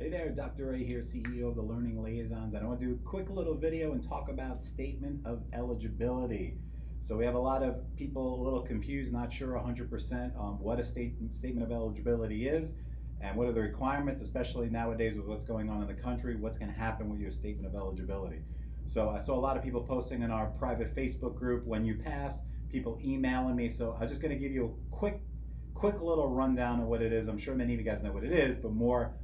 Hey there, Dr. Ray here, CEO of the Learning Liaisons, and I want to do a quick little video and talk about Statement of Eligibility. So we have a lot of people a little confused, not sure 100% on what a Statement of Eligibility is and what are the requirements, especially nowadays with what's going on in the country, what's going to happen with your Statement of Eligibility. So I saw a lot of people posting in our private Facebook group, when you pass, people emailing me, so I'm just going to give you a quick little rundown of what it is. I'm sure many of you guys know what it is, but more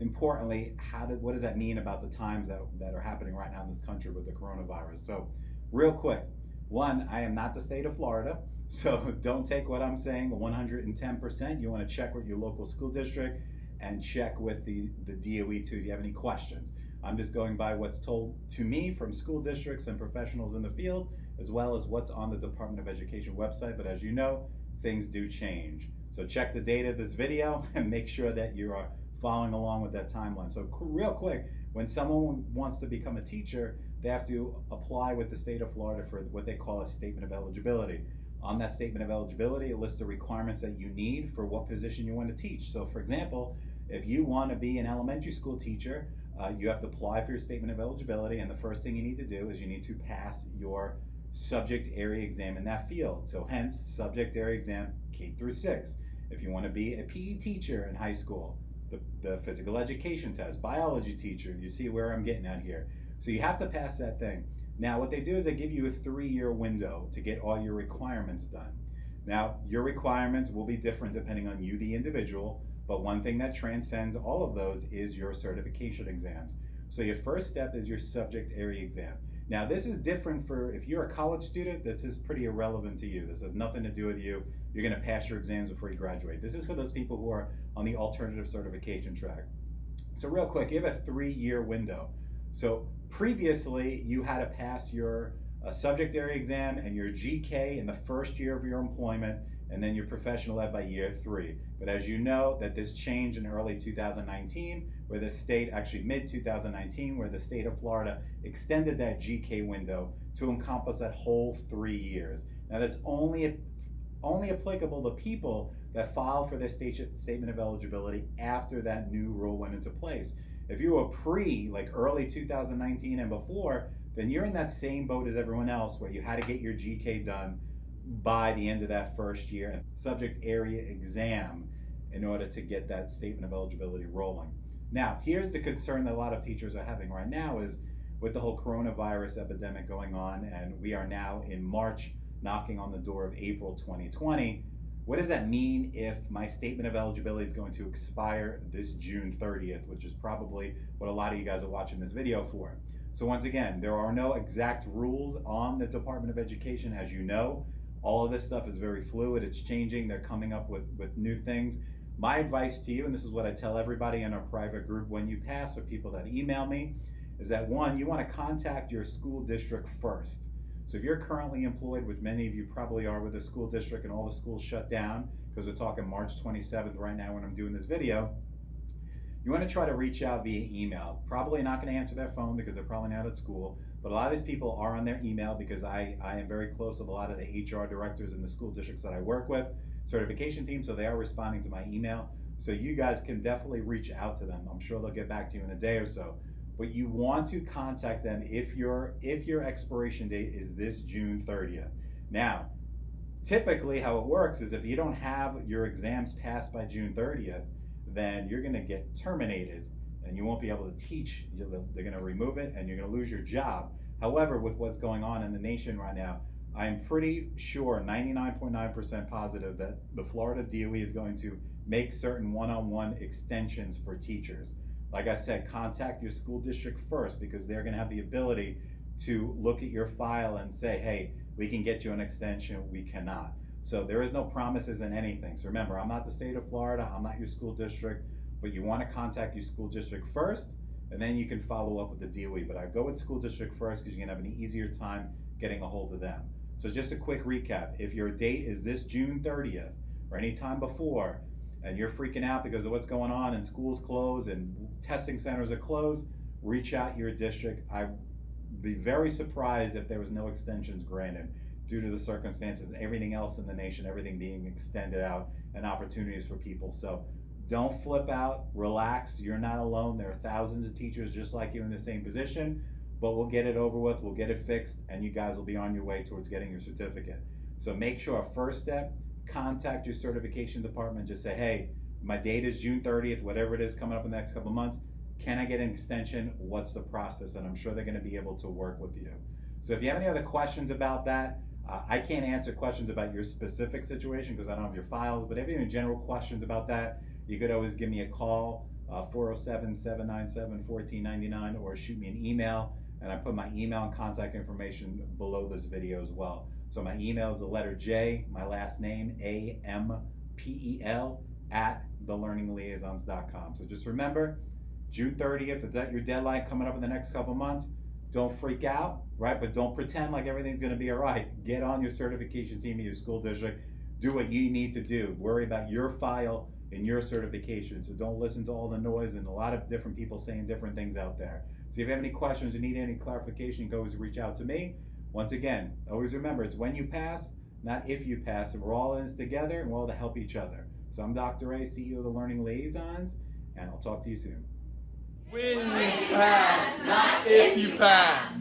importantly, what does that mean about the times that are happening right now in this country with the coronavirus? So real quick, one, I am not the state of Florida, so don't take what I'm saying 110%. You want to check with your local school district and check with the DOE too if you have any questions. I'm just going by what's told to me from school districts and professionals in the field, as well as what's on the Department of Education website. But as you know, things do change. So check the date of this video and make sure that you are following along with that timeline. So real quick, when someone wants to become a teacher, they have to apply with the state of Florida for what they call a Statement of Eligibility. On that Statement of Eligibility, it lists the requirements that you need for what position you want to teach. So for example, if you want to be an elementary school teacher, you have to apply for your Statement of Eligibility, and the first thing you need to do is you need to pass your subject area exam in that field. So hence, subject area exam K through 6. If you want to be a PE teacher in high school, the physical education test, biology teacher, you see where I'm getting at here. So you have to pass that thing. Now what they do is they give you a 3-year window to get all your requirements done. Now your requirements will be different depending on you, the individual, but one thing that transcends all of those is your certification exams. So your first step is your subject area exam. Now this is different for, if you're a college student, this is pretty irrelevant to you. This has nothing to do with you. You're gonna pass your exams before you graduate. This is for those people who are on the alternative certification track. So real quick, you have a 3-year window. So previously you had to pass your subject area exam and your GK in the first year of your employment, and then your professional ed by year 3. But as you know, that this changed in early 2019, where the state, actually mid-2019, where the state of Florida extended that GK window to encompass that whole 3 years. Now that's only applicable to people that file for their Statement of Eligibility after that new rule went into place. If you were like early 2019 and before, then you're in that same boat as everyone else, where you had to get your GK done by the end of that first year, subject area exam, in order to get that Statement of Eligibility rolling. Now, here's the concern that a lot of teachers are having right now is with the whole coronavirus epidemic going on, and we are now in March, knocking on the door of April 2020. What does that mean if my Statement of Eligibility is going to expire this June 30th, which is probably what a lot of you guys are watching this video for? So once again, there are no exact rules on the Department of Education, as you know. All of this stuff is very fluid, it's changing, they're coming up with new things. My advice to you, and this is what I tell everybody in our private group when you pass, or people that email me, is that one, you want to contact your school district first. So if you're currently employed, which many of you probably are with the school district and all the schools shut down, because we're talking March 27th right now when I'm doing this video, you want to try to reach out via email. Probably not going to answer their phone because they're probably not at school, but a lot of these people are on their email because I am very close with a lot of the HR directors in the school districts that I work with, certification team, so they are responding to my email. So you guys can definitely reach out to them. I'm sure they'll get back to you in a day or so. But you want to contact them if your expiration date is this June 30th. Now, typically how it works is if you don't have your exams passed by June 30th, then you're gonna get terminated and you won't be able to teach. They're gonna remove it and you're gonna lose your job. However, with what's going on in the nation right now, I'm pretty sure, 99.9% positive, that the Florida DOE is going to make certain one-on-one extensions for teachers. Like I said, contact your school district first, because they're gonna have the ability to look at your file and say, hey, we can get you an extension, we cannot. So there is no promises in anything. So remember, I'm not the state of Florida, I'm not your school district, but you wanna contact your school district first, and then you can follow up with the DOE. But I go with school district first because you're gonna have an easier time getting a hold of them. So just a quick recap, if your date is this June 30th, or any time before, and you're freaking out because of what's going on and schools closed and testing centers are closed, reach out your district. I'd be very surprised if there was no extensions granted due to the circumstances and everything else in the nation, everything being extended out and opportunities for people. So Don't flip out, relax, you're not alone. There are thousands of teachers just like you in the same position, but we'll get it over with, we'll get it fixed, and you guys will be on your way towards getting your certificate. So make sure, first step, contact your certification department, just say, hey, my date is June 30th, whatever it is coming up in the next couple of months, can I get an extension? What's the process? And I'm sure they're gonna be able to work with you. So if you have any other questions about that, I can't answer questions about your specific situation because I don't have your files, but if you have any general questions about that, you could always give me a call, 407-797-1499, or shoot me an email, and I put my email and contact information below this video as well. So my email is the letter J, my last name, AMPEL, @thelearningliaisons.com. So just remember, June 30th, is that your deadline coming up in the next couple months? Don't freak out, right? But don't pretend like everything's gonna be all right. Get on your certification team in your school district. Do what you need to do. Worry about your file and your certification. So don't listen to all the noise and a lot of different people saying different things out there. So if you have any questions or need any clarification, you can always reach out to me. Once again, always remember, it's when you pass, not if you pass, and we're all in this together and we're all to help each other. So I'm Dr. A, CEO of the Learning Liaisons, and I'll talk to you soon. When you pass, not if you pass.